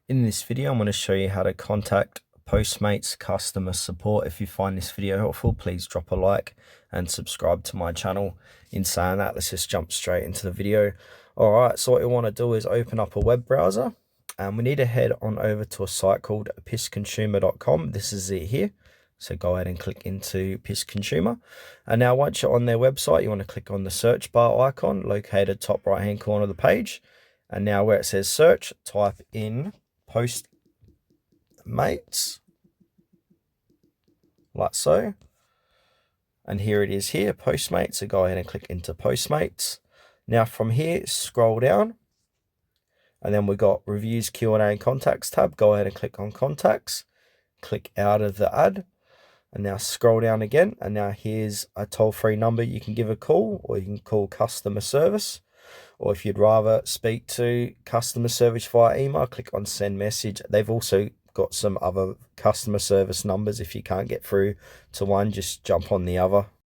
In this video, I'm going to show you how to contact Postmates customer support. If you find this video helpful, please drop a like and subscribe to my channel. In saying that, let's just jump straight into the video. All right, so what we want to do is open up a web browser, and we need to head on over to a site called pissconsumer.com. This is it here. So go ahead and click into Piss Consumer. And now once you're on their website, you want to click on the search bar icon located top right hand corner of the page. And now where it says search, type in Postmates, like so. And here it is here, Postmates. So go ahead and click into Postmates. Now from here, scroll down. And then we've got Reviews, Q&A, and Contacts tab. Go ahead and click on Contacts. Click out of the ad. And now scroll down again. And now here's a toll-free number you can give a call, or you can call customer service. Or if you'd rather speak to customer service via email, click on send message. They've also got some other customer service numbers. If you can't get through to one, just jump on the other.